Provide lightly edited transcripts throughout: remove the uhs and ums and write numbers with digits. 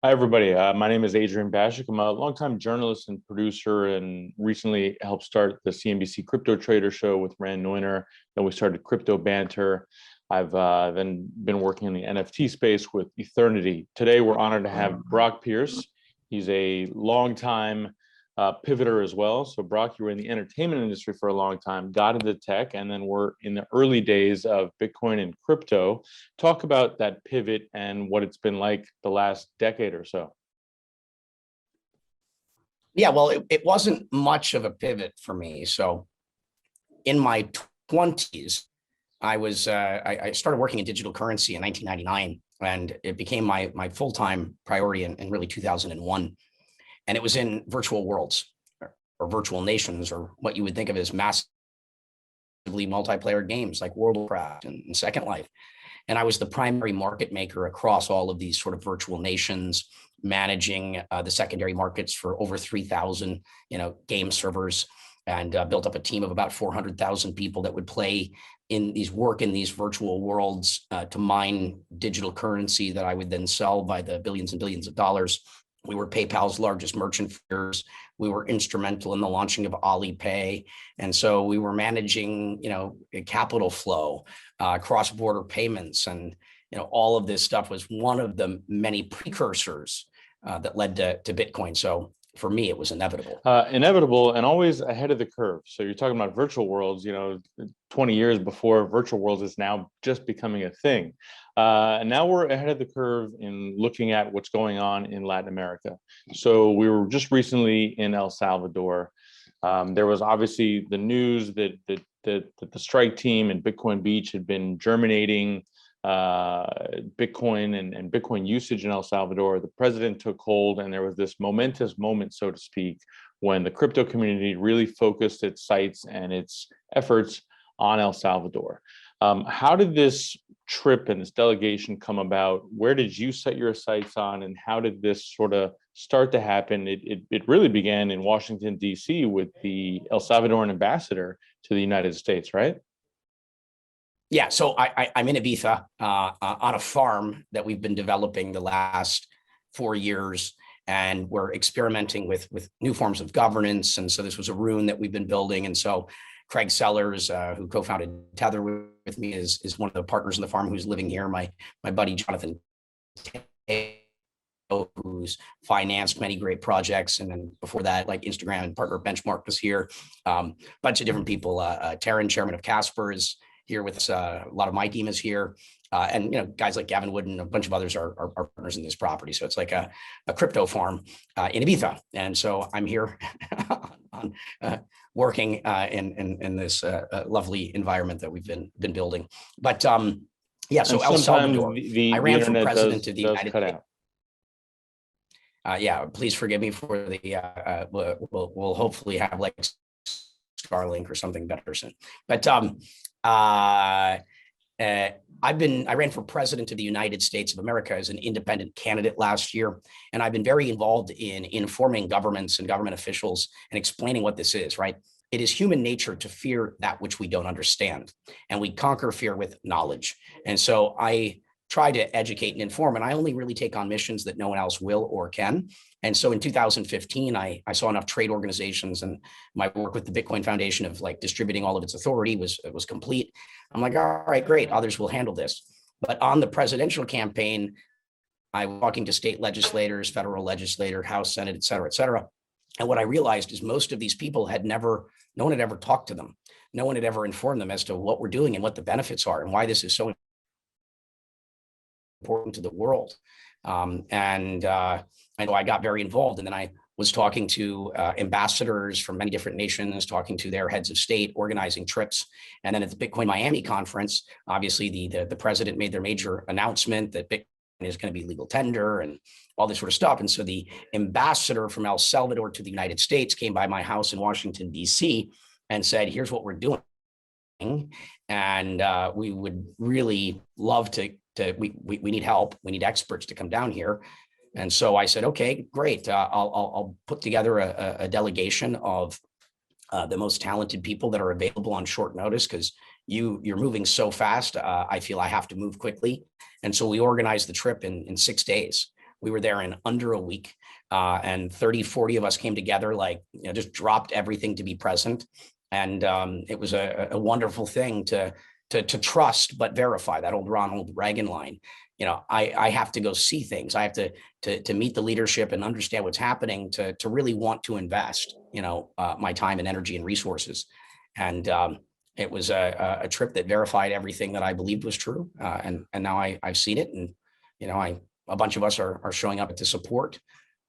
Hi, everybody. My name is Adrian Baschuk. I'm a longtime journalist and producer and recently helped start the CNBC Crypto Trader Show with Rand Neuner. Then we started Crypto Banter. I've then been working in the NFT space with Ethernity. Today, we're honored to have Brock Pierce. He's a longtime pivoter as well. So, Brock, you were in the entertainment industry for a long time, got into tech, and then we're in the early days of Bitcoin and crypto. Talk about that pivot and what it's been like the last decade or so. Yeah, well, it wasn't much of a pivot for me. So in my 20s, I started working in digital currency in 1999, and it became my full-time priority in really 2001. And it was in virtual worlds or virtual nations, or what you would think of as massively multiplayer games like World of Warcraft and Second Life. And I was the primary market maker across all of these sort of virtual nations, managing the secondary markets for over 3,000, game servers, and built up a team of about 400,000 people that would work in these virtual worlds to mine digital currency that I would then sell by the billions and billions of dollars. We were PayPal's largest merchant firms. We were instrumental in the launching of Alipay. And so we were managing, capital flow, cross-border payments. And, all of this stuff was one of the many precursors that led to Bitcoin. So for me, it was inevitable. Inevitable and always ahead of the curve. So you're talking about virtual worlds, 20 years before virtual worlds is now just becoming a thing. And now we're ahead of the curve in looking at what's going on in Latin America. So we were just recently in El Salvador. There was obviously the news that the strike team in Bitcoin Beach had been germinating Bitcoin and Bitcoin usage in El Salvador. The president took hold, and there was this momentous moment, so to speak, when the crypto community really focused its sights and its efforts on El Salvador. How did this trip and this delegation come about? Where did you set your sights on, and how did this sort of start to happen? It really began in Washington, D.C. with the El Salvadoran ambassador to the United States, right? Yeah, so I'm in Ibiza on a farm that we've been developing the last 4 years, and we're experimenting with new forms of governance. And so this was a rune that we've been building. And so Craig Sellers, who co-founded Tether with me, is one of the partners in the farm who's living here. My buddy Jonathan, who's financed many great projects, and then before that, like Instagram and partner Benchmark was here. Bunch of different people. Taryn, chairman of Casper, is here with us. A lot of my team is here. And guys like Gavin Wood and a bunch of others are partners in this property. So it's like a crypto farm in Ibiza. And so I'm here on working in this lovely environment that we've been building. But yeah, so El Salvador, I ran for president of the United States. Yeah, please forgive me for the, we'll hopefully have like Starlink or something better soon. But I ran for president of the United States of America as an independent candidate last year. And I've been very involved in informing governments and government officials and explaining what this is, right? It is human nature to fear that which we don't understand. And we conquer fear with knowledge. And so I try to educate and inform, and I only really take on missions that no one else will or can. And so in 2015, I saw enough trade organizations, and my work with the Bitcoin Foundation of like distributing all of its authority was complete. I'm like, all right, great, others will handle this. But on the presidential campaign, I was talking to state legislators, federal legislator, House, Senate, et cetera, et cetera. And what I realized is most of these people no one had ever talked to them. No one had ever informed them as to what we're doing and what the benefits are and why this is so important to the world. And I know I got very involved, and then I was talking to ambassadors from many different nations, talking to their heads of state, organizing trips. And then at the Bitcoin Miami conference, obviously the president made their major announcement that Bitcoin is going to be legal tender and all this sort of stuff. And so the ambassador from El Salvador to the United States came by my house in Washington, D.C. and said, here's what we're doing. And we would really love we need help. We need experts to come down here. And so I said, okay, great. I'll put together a delegation of the most talented people that are available on short notice, because you're moving so fast. I feel I have to move quickly. And so we organized the trip in 6 days. We were there in under a week, and 30, 40 of us came together, like, just dropped everything to be present. And it was a wonderful thing to trust, but verify, that old Ronald Reagan line. I have to go see things. I have to meet the leadership and understand what's happening to really want to invest, my time and energy and resources. And it was a trip that verified everything that I believed was true. And now I've seen it, and a bunch of us are showing up to support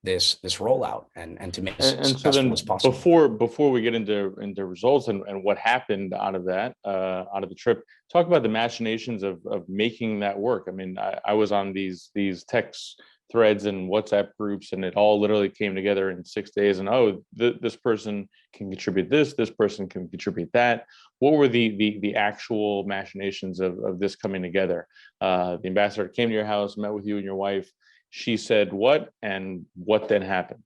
this rollout and to make it as successful as possible. Before we get into results and what happened out of that, out of the trip, talk about the machinations of making that work. I mean, I was on these text threads and WhatsApp groups, and it all literally came together in 6 days. And this person can contribute this person can contribute that. What were the actual machinations of this coming together? The ambassador came to your house, met with you and your wife. She said what, and what then happened?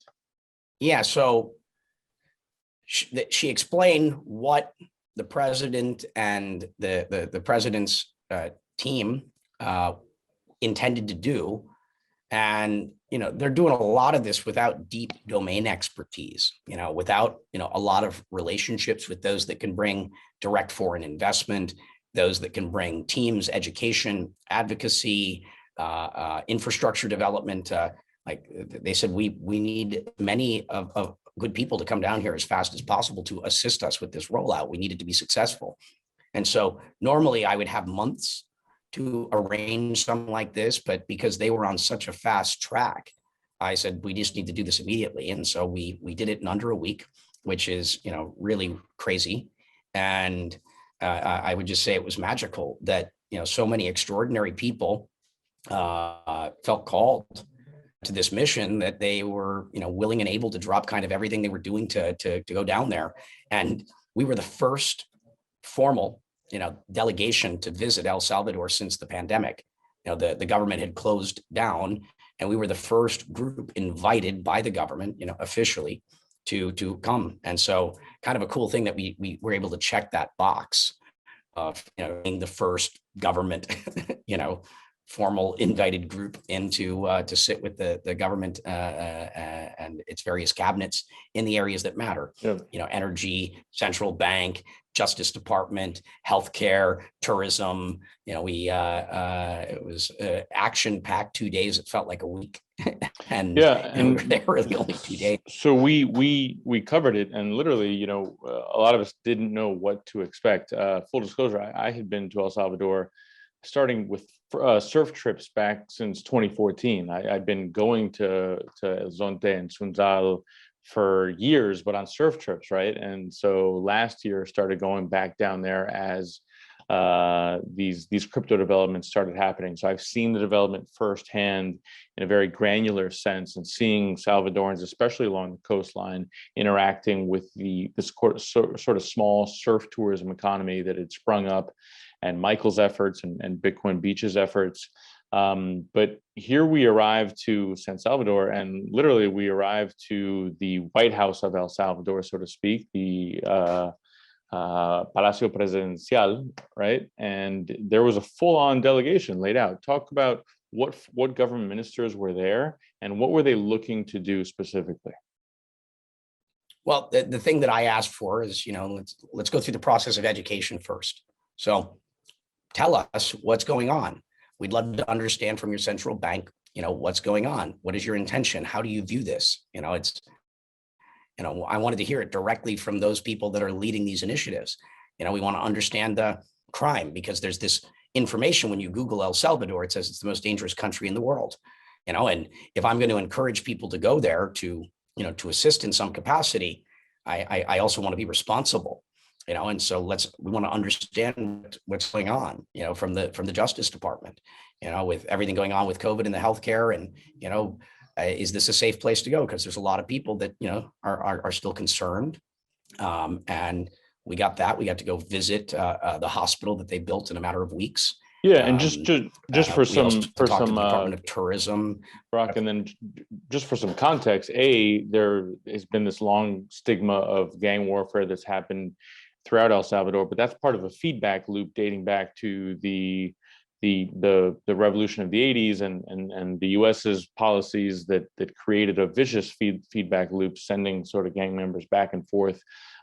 Yeah, so she explained what the president and the president's team intended to do. And, they're doing a lot of this without deep domain expertise, without, a lot of relationships with those that can bring direct foreign investment, those that can bring teams, education, advocacy, infrastructure development. Like they said, we need many of good people to come down here as fast as possible to assist us with this rollout. We need it to be successful. And so normally I would have months to arrange something like this, but because they were on such a fast track, I said, we just need to do this immediately. And so we did it in under a week, which is, really crazy. And I would just say it was magical that, so many extraordinary people felt called to this mission, that they were, willing and able to drop kind of everything they were doing to go down there. And we were the first formal, delegation to visit El Salvador since the pandemic. The government had closed down, and we were the first group invited by the government, officially to come. And so kind of a cool thing that we were able to check that box of, being the first government, formal invited group into to sit with the government and its various cabinets in the areas that matter. Yeah. Energy, central bank, Justice Department, healthcare, tourism. It was action-packed 2 days. It felt like a week. And we were there really only 2 days. So we covered it, and literally, a lot of us didn't know what to expect. Full disclosure, I had been to El Salvador starting with surf trips back since 2014. I'd been going to El Zonte and Sunzal for years, but on surf trips, right? And so last year started going back down there as these crypto developments started happening. So I've seen the development firsthand in a very granular sense, and seeing Salvadorans, especially along the coastline, interacting with this sort of small surf tourism economy that had sprung up, and Michael's efforts and Bitcoin Beach's efforts. But here we arrived to San Salvador, and literally we arrived to the White House of El Salvador, so to speak, the Palacio Presidencial, right? And there was a full-on delegation laid out. Talk about what government ministers were there, and what were they looking to do specifically? Well, the thing that I asked for is, let's go through the process of education first. So tell us what's going on. We'd love to understand from your central bank, what's going on. What is your intention? How do you view this? I wanted to hear it directly from those people that are leading these initiatives. We want to understand the crime, because there's this information when you Google El Salvador, it says it's the most dangerous country in the world. And if I'm going to encourage people to go there to assist in some capacity, I also want to be responsible. And so we want to understand what's going on, from the Justice Department, with everything going on with COVID and the healthcare, and, is this a safe place to go? Because there's a lot of people that, are still concerned. And we got to go visit the hospital that they built in a matter of weeks. Yeah, and just for some Department of Tourism, Brock, and then just for some context, there has been this long stigma of gang warfare that's happened throughout El Salvador, but that's part of a feedback loop dating back to the the revolution of the 80s and the US's policies that created a vicious feedback loop, sending sort of gang members back and forth.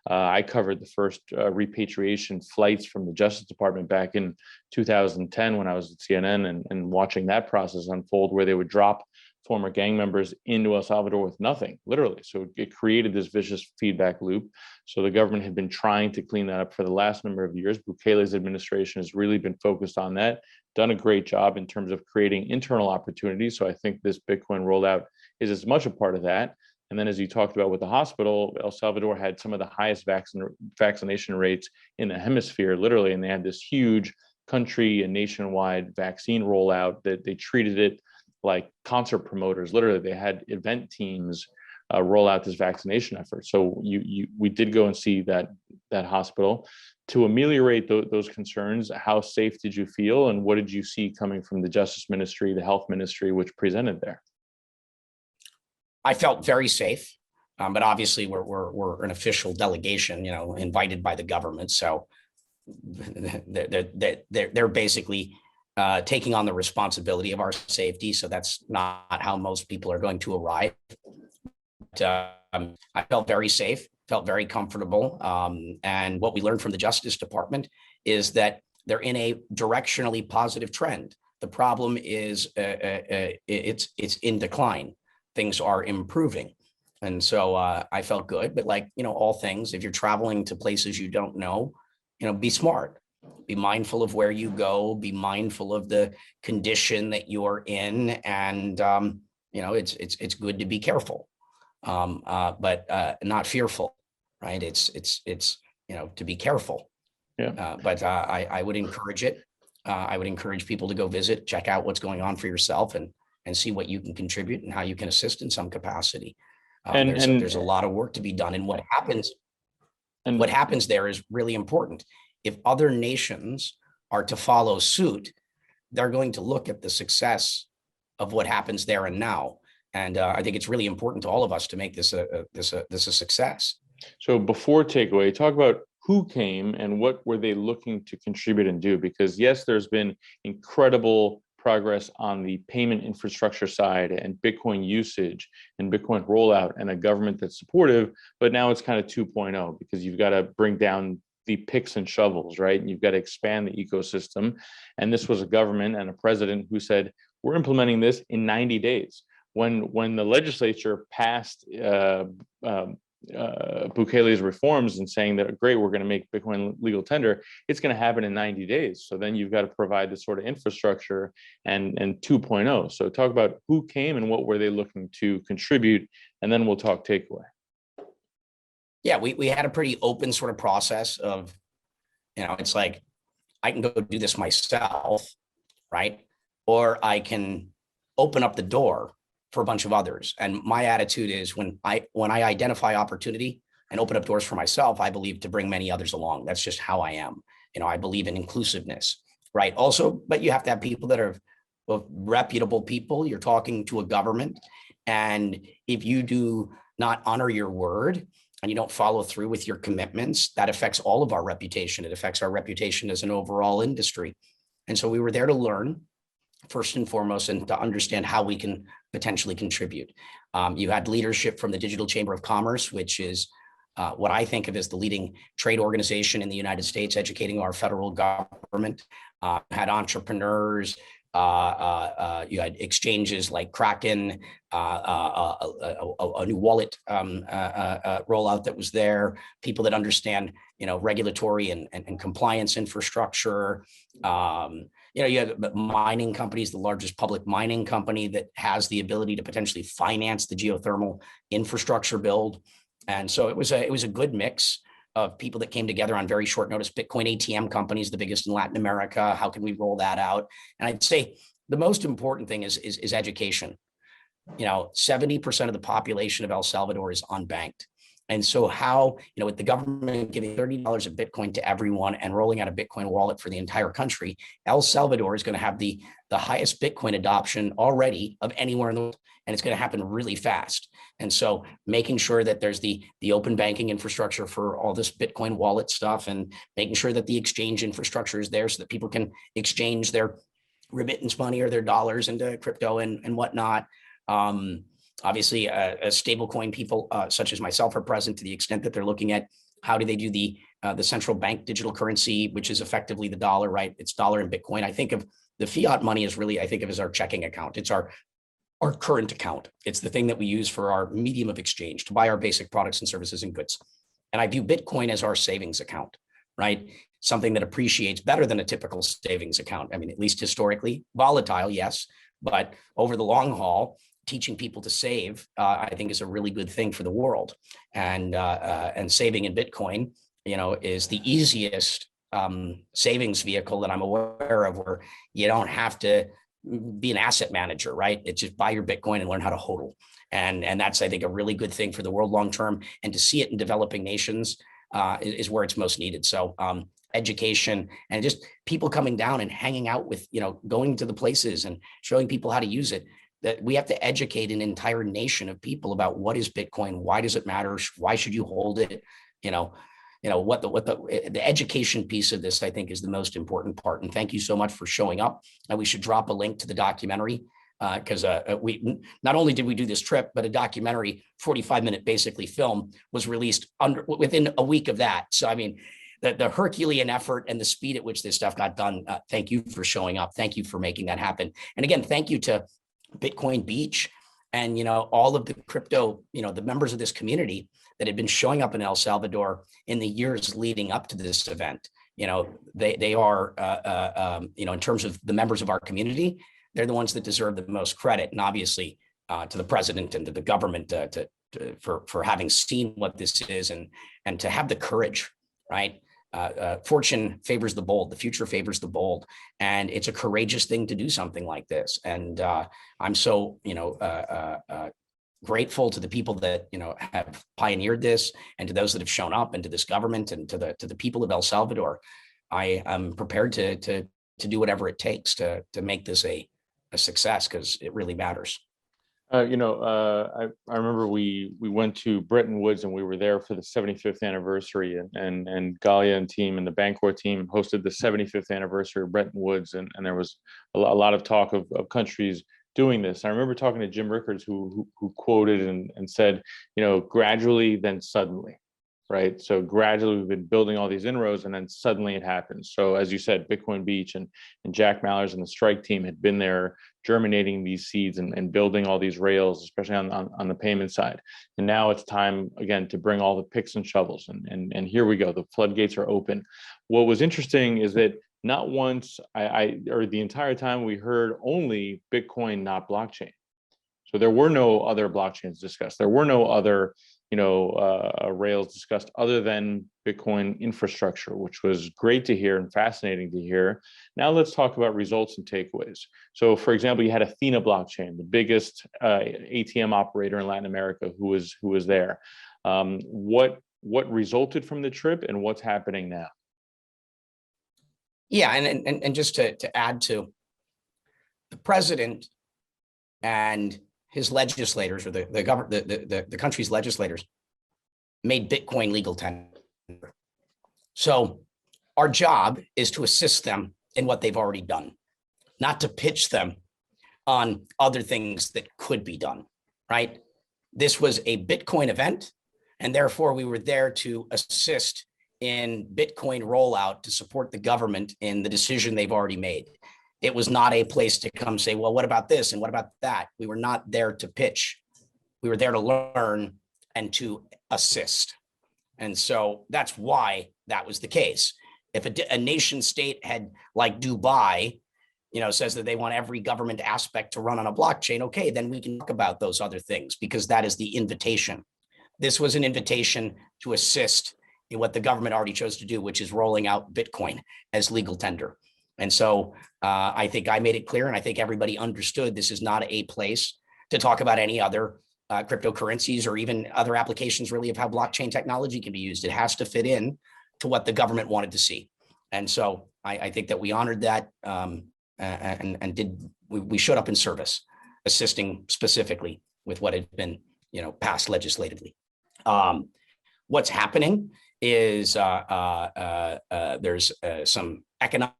I covered the first repatriation flights from the Justice Department back in 2010 when I was at CNN, and watching that process unfold, where they would drop former gang members into El Salvador with nothing, literally. So it created this vicious feedback loop. So the government had been trying to clean that up for the last number of years. Bukele's administration has really been focused on that, done a great job in terms of creating internal opportunities. So I think this Bitcoin rollout is as much a part of that. And then, as you talked about with the hospital, El Salvador had some of the highest vaccination rates in the hemisphere, literally, and they had this huge country and nationwide vaccine rollout that they treated it like concert promoters. Literally, they had event teams roll out this vaccination effort. So we did go and see that hospital to ameliorate those concerns. How safe did you feel, and what did you see coming from the Justice Ministry, the Health Ministry, which presented there? I felt very safe, but obviously we're an official delegation, invited by the government. So they're basically taking on the responsibility of our safety. So that's not how most people are going to arrive. But, I felt very safe, felt very comfortable. And what we learned from the Justice Department is that they're in a directionally positive trend. The problem is it's in decline. Things are improving. And so I felt good, but like, all things, if you're traveling to places you don't know, be smart, be mindful of where you go, be mindful of the condition that you're in. And, it's good to be careful, but not fearful, right? It's to be careful. Yeah. But I would encourage it. I would encourage people to go visit, check out what's going on for yourself, and see what you can contribute and how you can assist in some capacity. There's a lot of work to be done. And what happens there is really important. If other nations are to follow suit, they're going to look at the success of what happens there and now. And I think it's really important to all of us to make this a success. So before takeaway, talk about who came and what were they looking to contribute and do? Because yes, there's been incredible progress on the payment infrastructure side and Bitcoin usage and Bitcoin rollout and a government that's supportive, but now it's kind of 2.0 because you've got to bring down the picks and shovels, right? And you've got to expand the ecosystem. And this was a government and a president who said, we're implementing this in 90 days. When the legislature passed Bukele's reforms and saying that, great, we're going to make Bitcoin legal tender, it's going to happen in 90 days. So then you've got to provide this sort of infrastructure and 2.0. So talk about who came and what were they looking to contribute, and then we'll talk takeaway. Yeah, we had a pretty open sort of process of, it's like, I can go do this myself, right? Or I can open up the door for a bunch of others. And my attitude is when I identify opportunity and open up doors for myself, I believe to bring many others along. That's just how I am. I believe in inclusiveness, right? Also, but you have to have people that are reputable people. You're talking to a government. And if you do not honor your word and you don't follow through with your commitments, that affects all of our reputation. It affects our reputation as an overall industry. And so we were there to learn, first and foremost, and to understand how we can potentially contribute. You had leadership from the Digital Chamber of Commerce, which is what I think of as the leading trade organization in the United States, educating our federal government. Had entrepreneurs, you had exchanges like Kraken, a new wallet rollout that was there, people that understand, regulatory and compliance infrastructure. You have mining companies, the largest public mining company that has the ability to potentially finance the geothermal infrastructure build. And so it was a good mix of people that came together on very short notice. Bitcoin ATM companies, the biggest in Latin America. How can we roll that out? And I'd say the most important thing is education. 70% of the population of El Salvador is unbanked. And so how, with the government giving $30 of Bitcoin to everyone and rolling out a Bitcoin wallet for the entire country, El Salvador is going to have the highest Bitcoin adoption already of anywhere in the world. And it's going to happen really fast. And so making sure that there's the open banking infrastructure for all this Bitcoin wallet stuff, and making sure that the exchange infrastructure is there so that people can exchange their remittance money or their dollars into crypto and whatnot. Obviously, stablecoin people such as myself are present to the extent that they're looking at how do they do the central bank digital currency, which is effectively the dollar, right? It's dollar and Bitcoin. I think of the fiat money as really, I think of as our checking account. It's our current account. It's the thing that we use for our medium of exchange to buy our basic products and services and goods. And I view Bitcoin as our savings account, right? Something that appreciates better than a typical savings account. I mean, at least historically, volatile, yes, but over the long haul, teaching people to save, I think is a really good thing for the world. And saving in Bitcoin, is the easiest savings vehicle that I'm aware of, where you don't have to be an asset manager, right? It's just buy your Bitcoin and learn how to hodl. And that's, I think, a really good thing for the world long term. And to see it in developing nations is where it's most needed. So education and just people coming down and hanging out with, going to the places and showing people how to use it. That we have to educate an entire nation of people about what is Bitcoin, why does it matter, why should you hold it, what the education piece of this, I think, is the most important part. And thank you so much for showing up. And we should drop a link to the documentary because we not only did we do this trip, but a documentary 45-minute basically film was released within a week of that. So I mean, the Herculean effort and the speed at which this stuff got done. Thank you for showing up. Thank you for making that happen. And again, thank you to Bitcoin Beach and all of the crypto, the members of this community that had been showing up in El Salvador in the years leading up to this event. They are in terms of the members of our community, they're the ones that deserve the most credit. And obviously to the president and to the government for having seen what this is and to have the courage, right? Fortune favors the bold, the future favors the bold, and it's a courageous thing to do something like this. And I'm so grateful to the people that have pioneered this, and to those that have shown up, and to this government, and to the people of El Salvador. I am prepared to do whatever it takes to make this a success, because it really matters. I remember we went to Bretton Woods and we were there for the 75th anniversary, and Galia and team and the Bancor team hosted the 75th anniversary of Bretton Woods, and there was a lot of talk of countries doing this. I remember talking to Jim Rickards, who quoted and said, gradually, then suddenly. Right. So gradually we've been building all these inroads, and then suddenly it happens. So as you said, Bitcoin Beach and Jack Mallers and the Strike team had been there germinating these seeds and building all these rails, especially on the payment side. And now it's time again to bring all the picks and shovels. And here we go. The floodgates are open. What was interesting is that not once or the entire time we heard only Bitcoin, not blockchain. So there were no other blockchains discussed. There were no other rails discussed other than Bitcoin infrastructure, which was great to hear and fascinating to hear. Now let's talk about results and takeaways. So for example, you had Athena blockchain, the biggest ATM operator in Latin America, who was there. What resulted from the trip, and what's happening now? Yeah, and just to add to, the president and his legislators, or the country's legislators, made Bitcoin legal tender. So our job is to assist them in what they've already done, not to pitch them on other things that could be done, right? This was a Bitcoin event, and therefore we were there to assist in Bitcoin rollout, to support the government in the decision they've already made. It was not a place to come say, well, what about this? And what about that? We were not there to pitch. We were there to learn and to assist. And so that's why that was the case. If a nation state had, like Dubai, says that they want every government aspect to run on a blockchain, okay, then we can talk about those other things, because that is the invitation. This was an invitation to assist in what the government already chose to do, which is rolling out Bitcoin as legal tender. And so I think I made it clear, and I think everybody understood this is not a place to talk about any other cryptocurrencies or even other applications really of how blockchain technology can be used. It has to fit in to what the government wanted to see. And so I think that we honored that we showed up in service, assisting specifically with what had been passed legislatively. What's happening is there's some economic,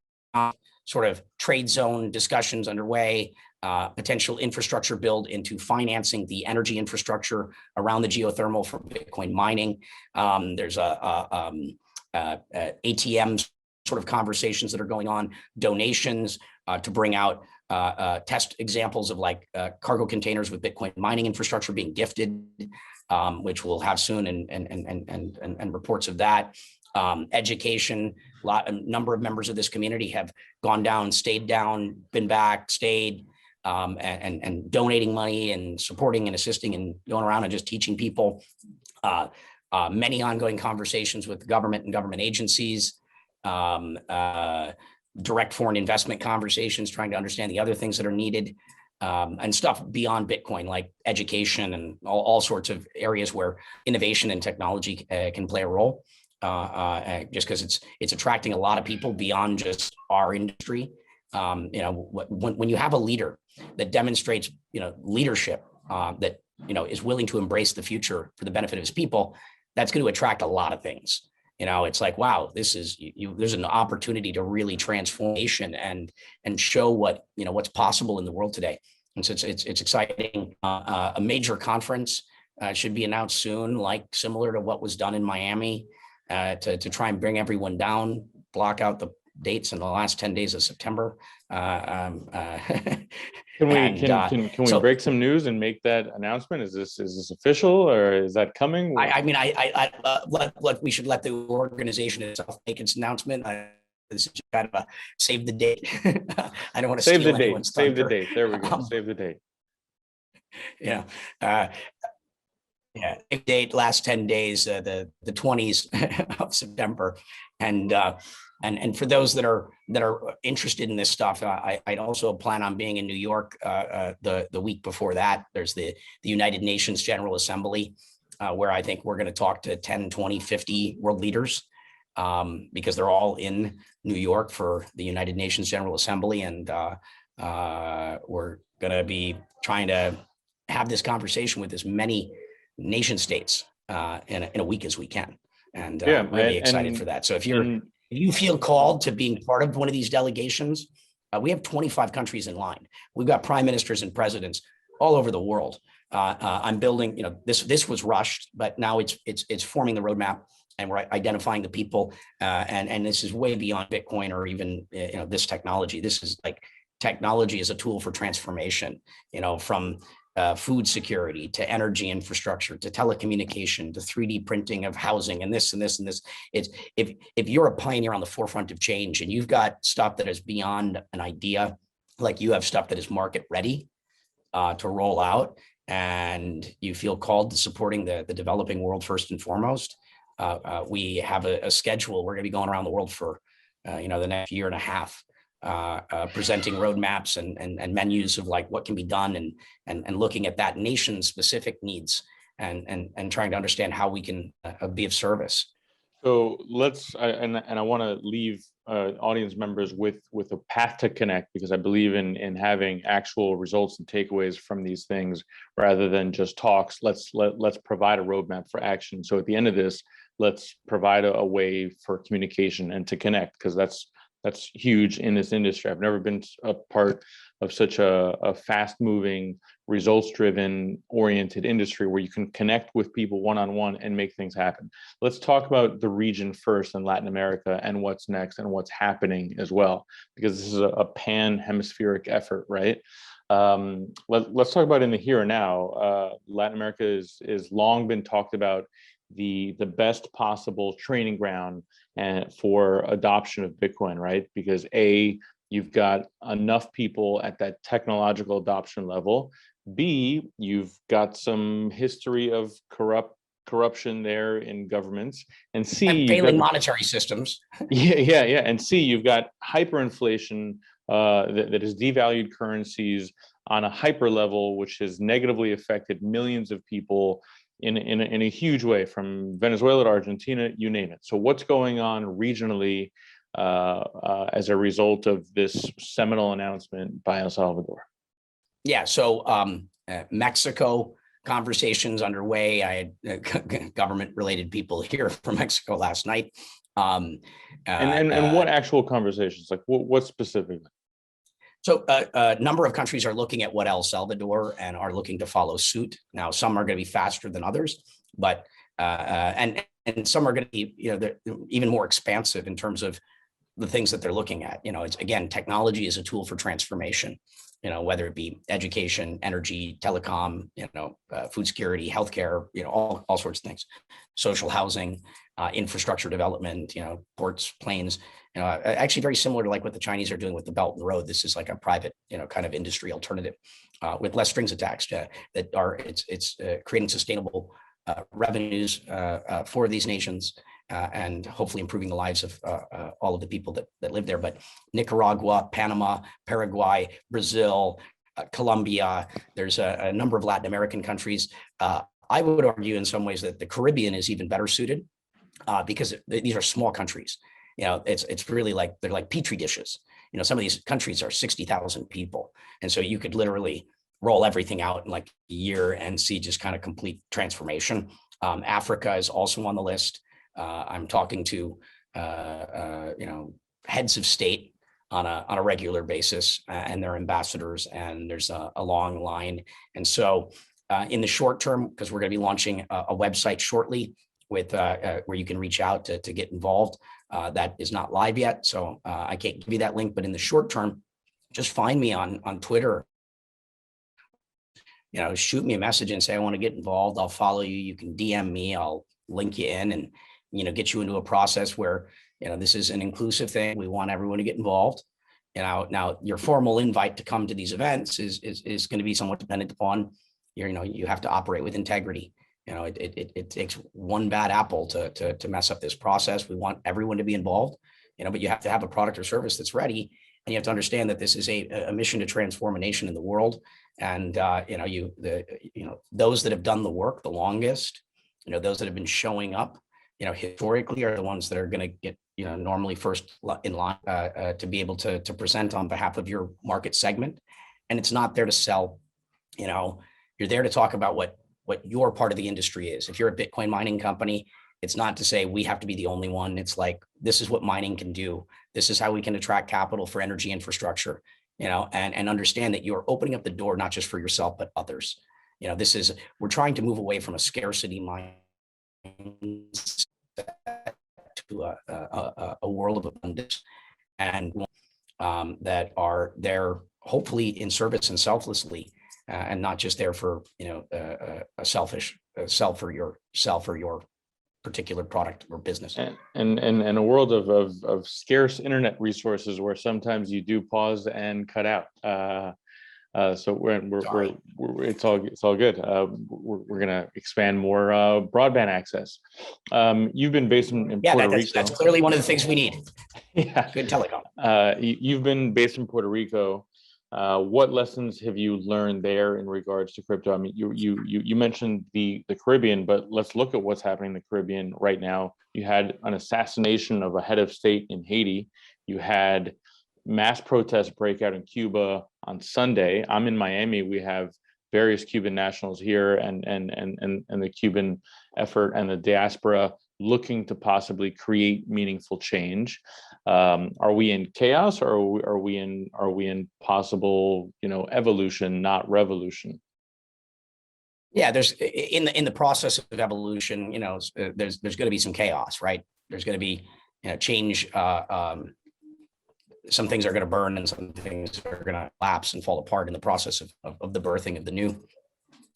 sort of trade zone discussions underway, potential infrastructure build into financing the energy infrastructure around the geothermal for Bitcoin mining. There's ATMs sort of conversations that are going on, donations to bring out test examples of like cargo containers with Bitcoin mining infrastructure being gifted, which we'll have soon, and reports of that. Education, a number of members of this community have gone down, stayed down, been back, stayed, and donating money and supporting and assisting and going around and just teaching people. Many ongoing conversations with the government and government agencies, direct foreign investment conversations, trying to understand the other things that are needed, and stuff beyond Bitcoin, like education and all sorts of areas where innovation and technology can play a role. Just because it's attracting a lot of people beyond just our industry. When you have a leader that demonstrates, leadership, that, is willing to embrace the future for the benefit of his people, that's going to attract a lot of things. It's like, wow, there's an opportunity to really transformation and show what's possible in the world today. And so it's exciting. A major conference should be announced soon, like similar to what was done in Miami, to try and bring everyone down, block out the dates in the last 10 days of September. Can we break some news and make that announcement? Is this official, or is that coming? We should let the organization itself make its announcement. This is kind of a save the date. I don't want to save steal the date. Anyone's thunder. Save the date. There we go. Save the date. Yeah. Date last 10 days, the 20s of September, and for those that are interested in this stuff, I'd also plan on being in New York the week before that. There's the United Nations General Assembly, where I think we're going to talk to 10, 20, 50 world leaders, because they're all in New York for the United Nations General Assembly, and we're going to be trying to have this conversation with as many nation states in a week as we can, and I'm really excited for that. So if you feel called to being part of one of these delegations, we have 25 countries in line. We've got prime ministers and presidents all over the world. I'm building, this was rushed, but now it's forming the roadmap, and we're identifying the people, and this is way beyond Bitcoin or even this technology. This is like technology as a tool for transformation, from food security to energy infrastructure to telecommunication to 3D printing of housing and this and this and this. It's if you're a pioneer on the forefront of change and you've got stuff that is beyond an idea, like you have stuff that is market ready to roll out, and you feel called to supporting the developing world first and foremost, we have a schedule. We're going to be going around the world for the next year and a half, presenting roadmaps and menus of like what can be done, and looking at that nation specific needs, and trying to understand how we can be of service. So I want to leave audience members with a path to connect, because I believe in having actual results and takeaways from these things rather than just talks. Let's provide a roadmap for action. So at the end of this, let's provide a way for communication and to connect, because that's huge in this industry. I've never been a part of such a fast-moving, results-driven, oriented industry where you can connect with people one-on-one and make things happen. Let's talk about the region first in Latin America and what's next and what's happening as well, because this is a pan-hemispheric effort, right? Let's talk about in the here and now. Latin America is long been talked about the best possible training ground and for adoption of Bitcoin, right? Because you've got enough people at that technological adoption level. B, you've got some history of corruption there in governments, and C, and failing monetary systems. Yeah. And C, you've got hyperinflation that has devalued currencies on a hyper level, which has negatively affected millions of people in a huge way, from Venezuela to Argentina, you name it. So what's going on regionally as a result of this seminal announcement by El Salvador? Yeah, so Mexico conversations underway. I had government-related people here from Mexico last night. And what actual conversations? Like what specifically? So a number of countries are looking at what El Salvador and are looking to follow suit. Now, some are going to be faster than others, but and some are going to be, they're even more expansive in terms of the things that they're looking at. It's, again, technology is a tool for transformation. Whether it be education, energy, telecom, food security, healthcare, all sorts of things, social housing, infrastructure development, ports, planes, actually very similar to like what the Chinese are doing with the Belt and Road. This is like a private, kind of industry alternative with less strings attached that are, it's creating sustainable revenues for these nations and hopefully improving the lives of all of the people that live there. But Nicaragua, Panama, Paraguay, Brazil, Colombia, there's a number of Latin American countries. I would argue in some ways that the Caribbean is even better suited because these are small countries. It's really like, they're like Petri dishes. Some of these countries are 60,000 people. And so you could literally roll everything out in like a year and see just kind of complete transformation. Africa is also on the list. I'm talking to, heads of state on a regular basis and their ambassadors, and there's a long line. And so in the short term, because we're going to be launching a website shortly with where you can reach out to get involved. That is not live yet, so I can't give you that link. But in the short term, just find me on Twitter. Shoot me a message and say, I want to get involved. I'll follow you. You can DM me. I'll link you in and, get you into a process where, this is an inclusive thing. We want everyone to get involved. Now your formal invite to come to these events is going to be somewhat dependent upon, you have to operate with integrity. It takes one bad apple to mess up this process. We want everyone to be involved, but you have to have a product or service that's ready. And you have to understand that this is a mission to transform a nation in the world. And, those that have done the work the longest, those that have been showing up, historically are the ones that are going to get, normally first in line to be able to present on behalf of your market segment. And it's not there to sell, you're there to talk about what your part of the industry is. If you're a Bitcoin mining company, it's not to say we have to be the only one. It's like, this is what mining can do. This is how we can attract capital for energy infrastructure, and understand that you're opening up the door, not just for yourself, but others. We're trying to move away from a scarcity mindset to a world of abundance, and that are there hopefully in service and selflessly, and not just there for a selfish sell for yourself or your particular product or business. And a world of scarce internet resources where sometimes you do pause and cut out. So we're it's all good. We're gonna expand more broadband access. You've been based in Puerto Rico. That's clearly one of the things we need. Yeah, good telecom. You've been based in Puerto Rico. What lessons have you learned there in regards to crypto? I mean, you mentioned the Caribbean, but let's look at what's happening in the Caribbean right now. You had an assassination of a head of state in Haiti. You had mass protests break out in Cuba on Sunday. I'm in Miami. We have various Cuban nationals here, and the Cuban effort and the diaspora looking to possibly create meaningful change. Are we in chaos, or are we in possible, evolution, not revolution? Yeah, there's in the process of evolution, there's going to be some chaos, right? There's going to be change. Some things are going to burn, and some things are going to collapse and fall apart in the process of the birthing of the new.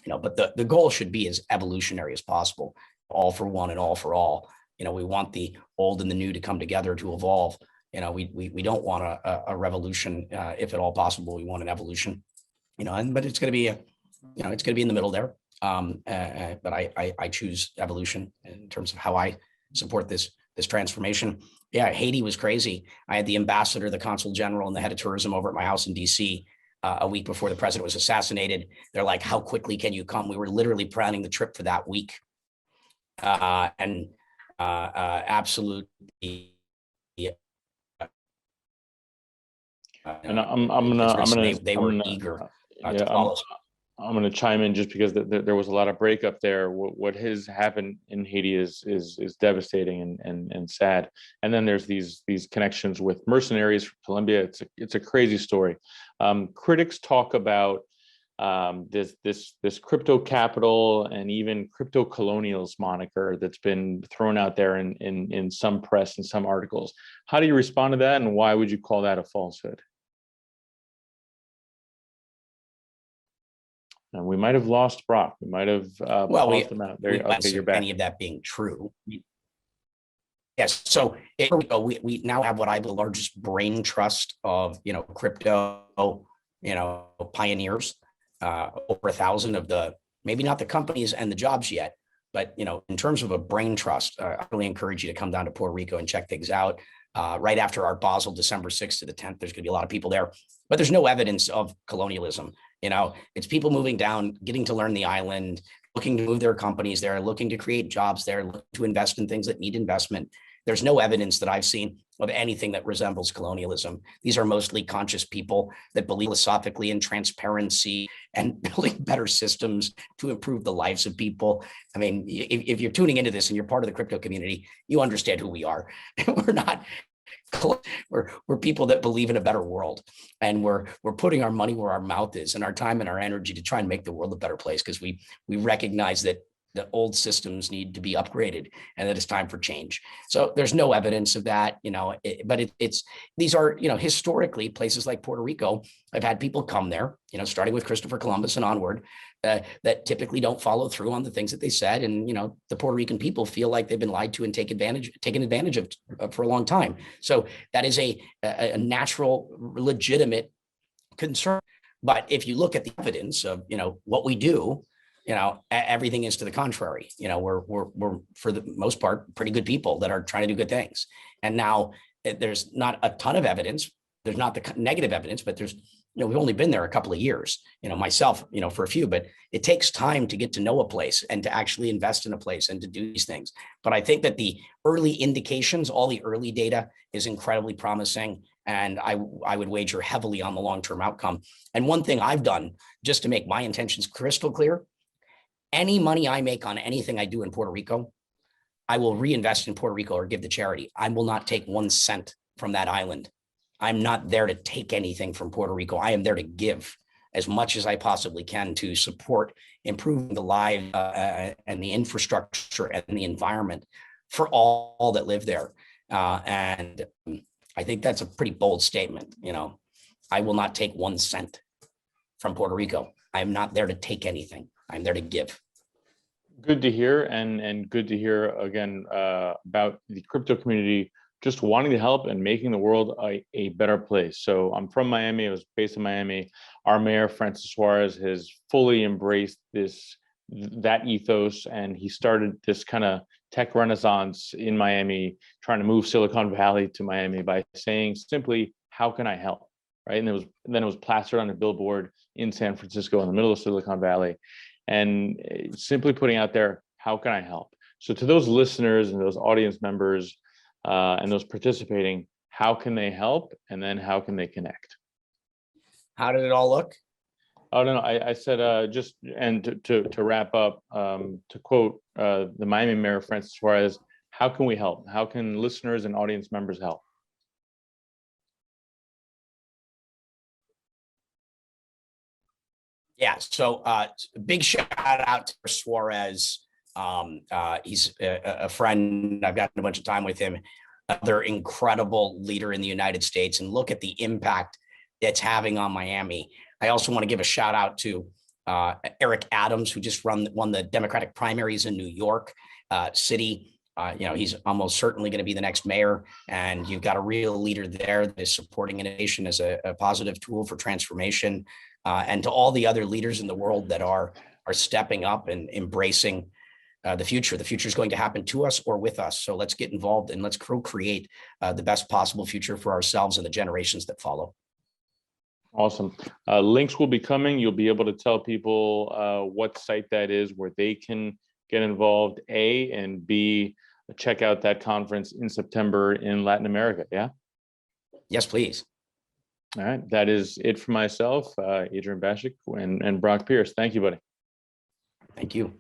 But the goal should be as evolutionary as possible, all for one and all for all. We want the old and the new to come together to evolve. We don't want a revolution, if at all possible. We want an evolution. But it's going to be it's going to be in the middle there. But I choose evolution in terms of how I support this transformation. Yeah, Haiti was crazy. I had the ambassador, the consul general, and the head of tourism over at my house in DC a week before the president was assassinated. They're like, "How quickly can you come?" We were literally planning the trip for that week, and absolutely. And I'm gonna they were eager to follow. I'm going to chime in just because there was a lot of breakup there. What has happened in Haiti is devastating and sad. And then there's these connections with mercenaries from Colombia. It's a crazy story. Critics talk about this crypto capital and even crypto colonials moniker that's been thrown out there in some press and some articles. How do you respond to that, and why would you call that a falsehood? And we might have lost Brock. We might have paused him out. There, okay, you're back. Any of that being true. Yes. So we now have what I have the largest brain trust of, crypto, pioneers, over 1,000 of the, maybe not the companies and the jobs yet, but, in terms of a brain trust, I really encourage you to come down to Puerto Rico and check things out. Right after our Basel, December 6th to the 10th, there's going to be a lot of people there, but there's no evidence of colonialism. It's people moving down, getting to learn the island, looking to move their companies there, looking to create jobs there, looking to invest in things that need investment. There's no evidence that I've seen of anything that resembles colonialism. These are mostly conscious people that believe philosophically in transparency and building better systems to improve the lives of people. I mean, if you're tuning into this and you're part of the crypto community, you understand who we are. We're not we're people that believe in a better world, and we're putting our money where our mouth is and our time and our energy to try and make the world a better place, because we recognize that the old systems need to be upgraded and that it's time for change. So there's no evidence of that, but these are, historically places like Puerto Rico. I've had people come there, starting with Christopher Columbus and onward, that typically don't follow through on the things that they said. And, the Puerto Rican people feel like they've been lied to and taken advantage of for a long time. So that is a natural, legitimate concern. But if you look at the evidence of, what we do, everything is to the contrary. We're for the most part pretty good people that are trying to do good things. And now there's not a ton of evidence. There's not the negative evidence, but there's, we've only been there a couple of years, myself, for a few, but it takes time to get to know a place and to actually invest in a place and to do these things. But I think that the early indications, all the early data is incredibly promising. And I would wager heavily on the long-term outcome. And one thing I've done just to make my intentions crystal clear, any money I make on anything I do in Puerto Rico, I will reinvest in Puerto Rico or give to charity. I will not take 1 cent from that island. I'm not there to take anything from Puerto Rico. I am there to give as much as I possibly can to support improving the lives and the infrastructure and the environment for all that live there. And I think that's a pretty bold statement. I will not take 1 cent from Puerto Rico. I am not there to take anything. I'm there to give. Good to hear, and good to hear again about the crypto community just wanting to help and making the world a better place. So I'm from Miami. I was based in Miami. Our mayor, Francis Suarez, has fully embraced that ethos, and he started this kind of tech renaissance in Miami, trying to move Silicon Valley to Miami by saying simply, "How can I help?" Right, and then it was plastered on a billboard in San Francisco in the middle of Silicon Valley. And simply putting out there, how can I help? So to those listeners and those audience members and those participating, how can they help? And then how can they connect? How did it all look? Oh, no, I said just, and to wrap up, to quote the Miami Mayor, Francis Suarez, how can we help? How can listeners and audience members help? Yeah, so big shout out to Suarez. He's a friend. I've gotten a bunch of time with him. Another incredible leader in the United States, and look at the impact that's having on Miami. I also want to give a shout out to Eric Adams, who just won the Democratic primaries in New York City. He's almost certainly going to be the next mayor, and you've got a real leader there that is supporting innovation as a positive tool for transformation. And to all the other leaders in the world that are stepping up and embracing the future. The future is going to happen to us or with us. So let's get involved and let's co-create the best possible future for ourselves and the generations that follow. Awesome. Links will be coming. You'll be able to tell people what site that is where they can get involved, A, and B, check out that conference in September in Latin America. Yeah? Yes, please. All right. That is it for myself, Adrian Baschuk and Brock Pierce. Thank you, buddy. Thank you.